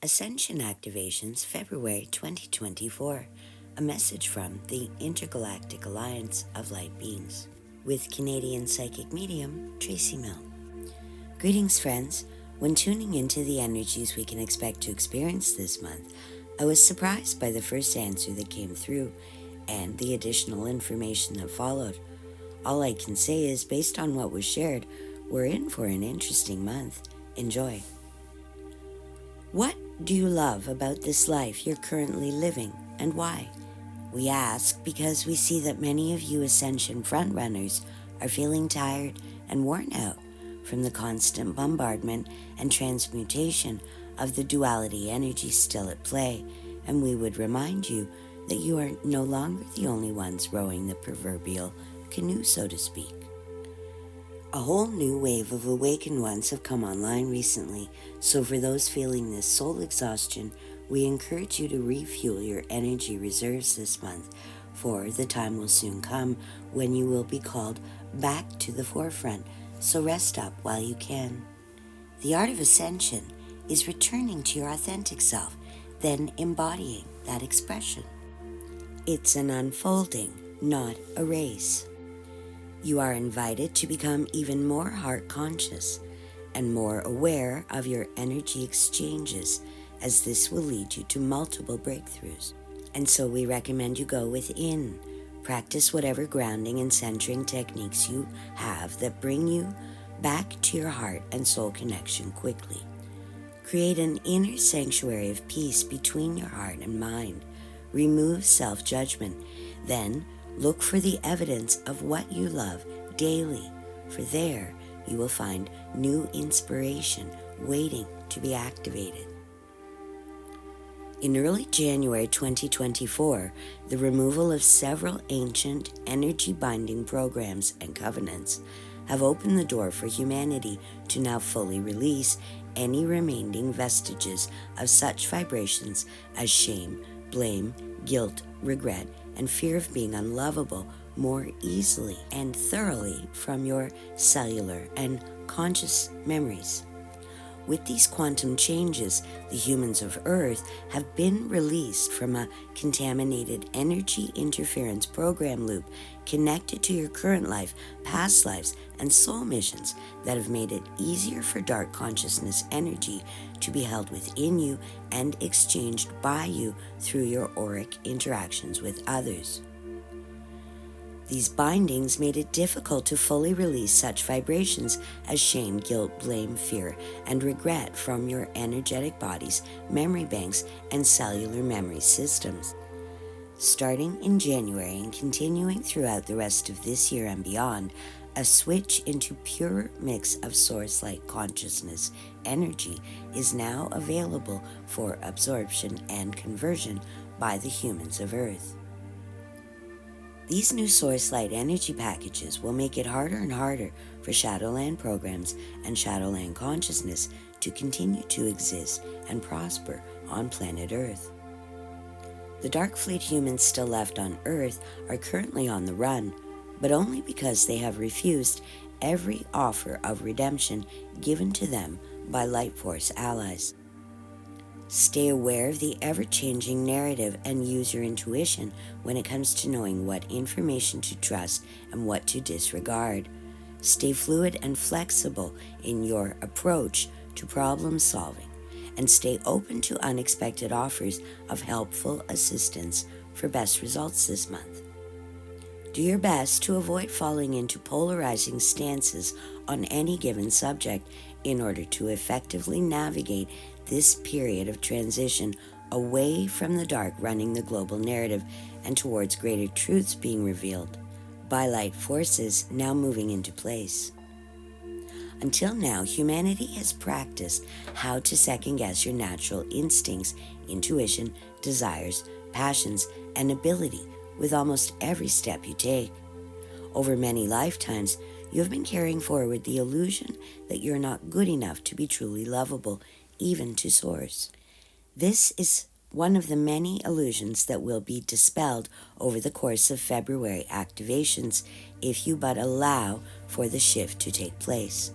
Ascension Activations, February 2024. A message from the Intergalactic Alliance of Light Beings with Canadian psychic medium Tracey Milne. Greetings, friends. When tuning into the energies we can expect to experience this month, I was surprised by the first answer that came through and the additional information that followed. All I can say is, based on what was shared, we're in for an interesting month. Enjoy. What do you love about this life you're currently living, and why? We ask because we see that many of you Ascension frontrunners are feeling tired and worn out from the constant bombardment and transmutation of the duality energy still at play, and we would remind you that you are no longer the only ones rowing the proverbial canoe, so to speak. A whole new wave of awakened ones have come online recently, so for those feeling this soul exhaustion, we encourage you to refuel your energy reserves this month, for the time will soon come when you will be called back to the forefront, so rest up while you can. The art of ascension is returning to your authentic self, then embodying that expression. It's an unfolding, not a race. You are invited to become even more heart conscious and more aware of your energy exchanges, as this will lead you to multiple breakthroughs. And so we recommend you go within. Practice whatever grounding and centering techniques you have that bring you back to your heart and soul connection quickly. Create an inner sanctuary of peace between your heart and mind. Remove self-judgment. Then look for the evidence of what you love daily, for there you will find new inspiration waiting to be activated. In early January 2024, the removal of several ancient energy-binding programs and covenants have opened the door for humanity to now fully release any remaining vestiges of such vibrations as shame, blame, guilt, regret, and fear of being unlovable more easily and thoroughly from your cellular and conscious memories. With these quantum changes, the humans of Earth have been released from a contaminated energy interference program loop connected to your current life, past lives, and soul missions that have made it easier for dark consciousness energy to be held within you and exchanged by you through your auric interactions with others. These bindings made it difficult to fully release such vibrations as shame, guilt, blame, fear, and regret from your energetic bodies, memory banks, and cellular memory systems. Starting in January and continuing throughout the rest of this year and beyond, a switch into pure mix of source-like consciousness energy is now available for absorption and conversion by the humans of Earth. These new source light energy packages will make it harder and harder for Shadowland programs and Shadowland consciousness to continue to exist and prosper on planet Earth. The Dark Fleet humans still left on Earth are currently on the run, but only because they have refused every offer of redemption given to them by Light Force allies. Stay aware of the ever-changing narrative and use your intuition when it comes to knowing what information to trust and what to disregard. Stay fluid and flexible in your approach to problem solving, and stay open to unexpected offers of helpful assistance for best results this month. Do your best to avoid falling into polarizing stances on any given subject in order to effectively navigate this period of transition away from the dark running the global narrative and towards greater truths being revealed by light forces now moving into place. Until now, humanity has practiced how to second-guess your natural instincts, intuition, desires, passions, and ability with almost every step you take. Over many lifetimes, you have been carrying forward the illusion that you're not good enough to be truly lovable, even to Source. This is one of the many illusions that will be dispelled over the course of February activations if you but allow for the shift to take place.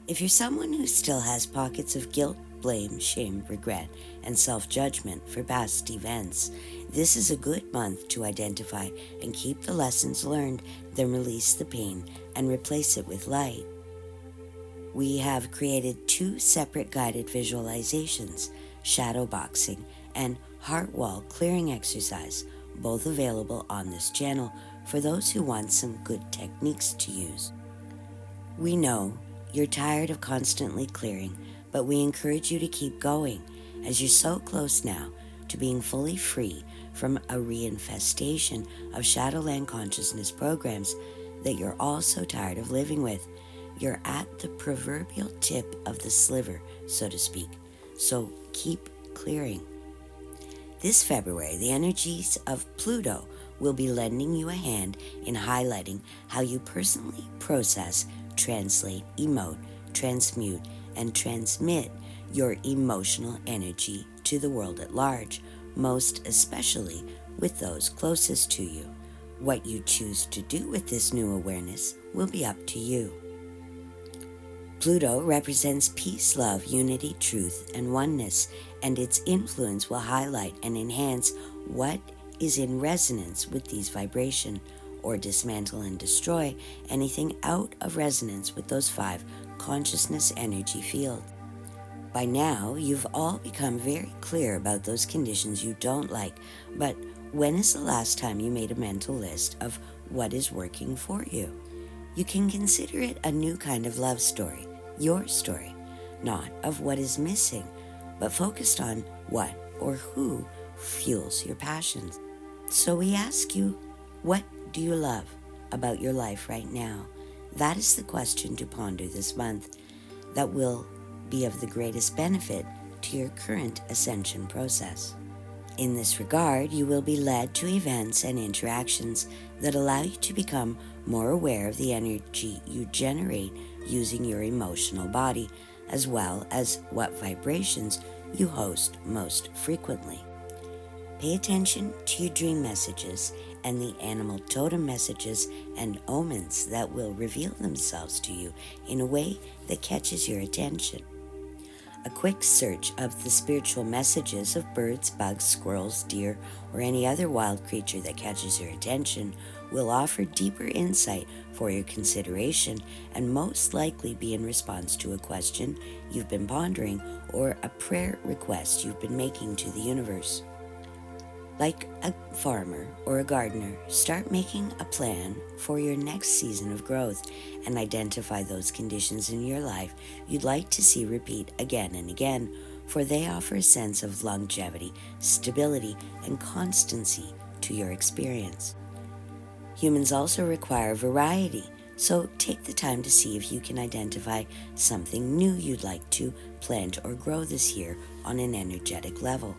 If you're someone who still has pockets of guilt, blame, shame, regret, and self-judgment for past events. This is a good month to identify and keep the lessons learned, then release the pain and replace it with light. We have created 2 separate guided visualizations, shadow boxing and heart wall clearing exercise, both available on this channel for those who want some good techniques to use. We know you're tired of constantly clearing, but we encourage you to keep going as you're so close now to being fully free from a reinfestation of Shadowland consciousness programs that you're all so tired of living with. You're at the proverbial tip of the sliver, so to speak, so keep clearing. This February, the energies of Pluto will be lending you a hand in highlighting how you personally process, translate, emote, transmute, and transmit your emotional energy to the world at large, most especially with those closest to you. What you choose to do with this new awareness will be up to you. Pluto represents peace, love, unity, truth, and oneness, and its influence will highlight and enhance what is in resonance with these vibrations, or dismantle and destroy anything out of resonance with those 5 consciousness energy fields. By now, you've all become very clear about those conditions you don't like, but when is the last time you made a mental list of what is working for you? You can consider it a new kind of love story, your story, not of what is missing, but focused on what or who fuels your passions. So we ask you, what do you love about your life right now? That is the question to ponder this month that will be of the greatest benefit to your current ascension process. In this regard, you will be led to events and interactions that allow you to become more aware of the energy you generate using your emotional body, as well as what vibrations you host most frequently. Pay attention to your dream messages and the animal totem messages and omens that will reveal themselves to you in a way that catches your attention. A quick search of the spiritual messages of birds, bugs, squirrels, deer, or any other wild creature that catches your attention will offer deeper insight for your consideration and most likely be in response to a question you've been pondering or a prayer request you've been making to the universe. Like a farmer or a gardener, start making a plan for your next season of growth and identify those conditions in your life you'd like to see repeat again and again, for they offer a sense of longevity, stability, and constancy to your experience. Humans also require variety, so take the time to see if you can identify something new you'd like to plant or grow this year on an energetic level.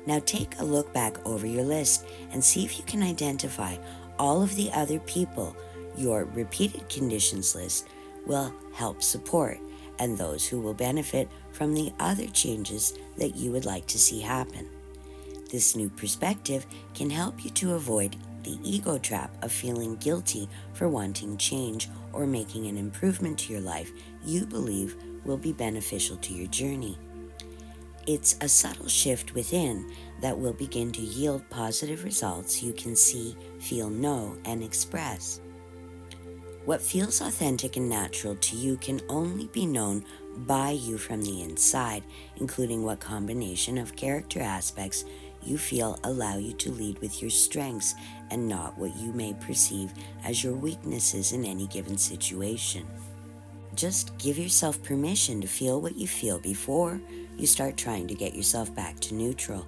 Now take a look back over your list and see if you can identify all of the other people your repeated conditions list will help support and those who will benefit from the other changes that you would like to see happen. This new perspective can help you to avoid the ego trap of feeling guilty for wanting change or making an improvement to your life you believe will be beneficial to your journey. It's a subtle shift within that will begin to yield positive results you can see, feel, know, and express. What feels authentic and natural to you can only be known by you from the inside, including what combination of character aspects you feel allow you to lead with your strengths and not what you may perceive as your weaknesses in any given situation. Just give yourself permission to feel what you feel before you start trying to get yourself back to neutral.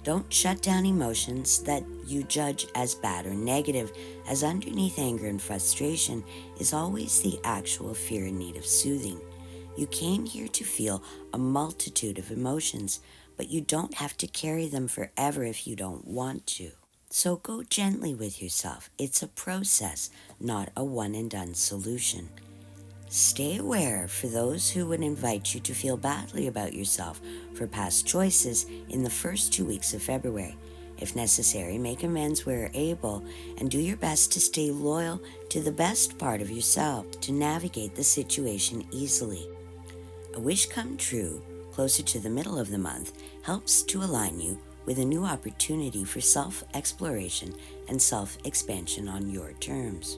Don't shut down emotions that you judge as bad or negative, as underneath anger and frustration is always the actual fear in need of soothing. You came here to feel a multitude of emotions, but you don't have to carry them forever if you don't want to. So go gently with yourself. It's a process, not a one-and-done solution. Stay aware for those who would invite you to feel badly about yourself for past choices in the first 2 weeks of February. If necessary, make amends where able and do your best to stay loyal to the best part of yourself to navigate the situation easily. A wish come true closer to the middle of the month helps to align you with a new opportunity for self-exploration and self-expansion on your terms.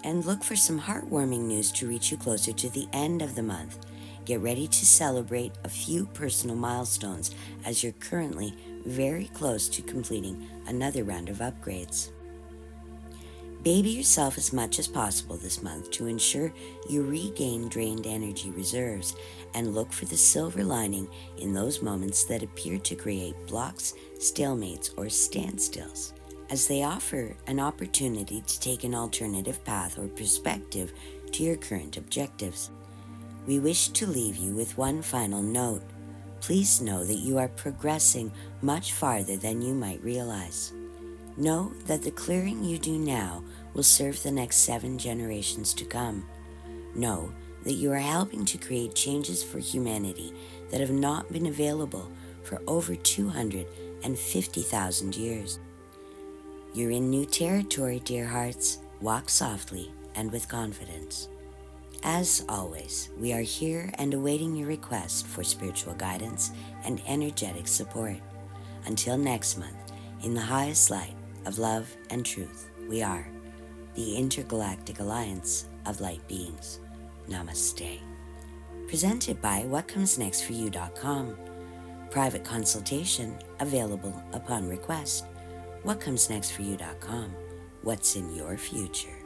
And look for some heartwarming news to reach you closer to the end of the month. Get ready to celebrate a few personal milestones as you're currently very close to completing another round of upgrades. Baby yourself as much as possible this month to ensure you regain drained energy reserves, and look for the silver lining in those moments that appear to create blocks, stalemates, or standstills, as they offer an opportunity to take an alternative path or perspective to your current objectives. We wish to leave you with one final note. Please know that you are progressing much farther than you might realize. Know that the clearing you do now will serve the next 7 generations to come. Know that you are helping to create changes for humanity that have not been available for over 250,000 years. You're in new territory, dear hearts. Walk softly and with confidence. As always, we are here and awaiting your request for spiritual guidance and energetic support. Until next month, in the highest light of love and truth, we are the Intergalactic Alliance of Light Beings. Namaste. Presented by WhatComesNextForYou.com. Private consultation available upon request. WhatComesNextForYou.com. What's in your future?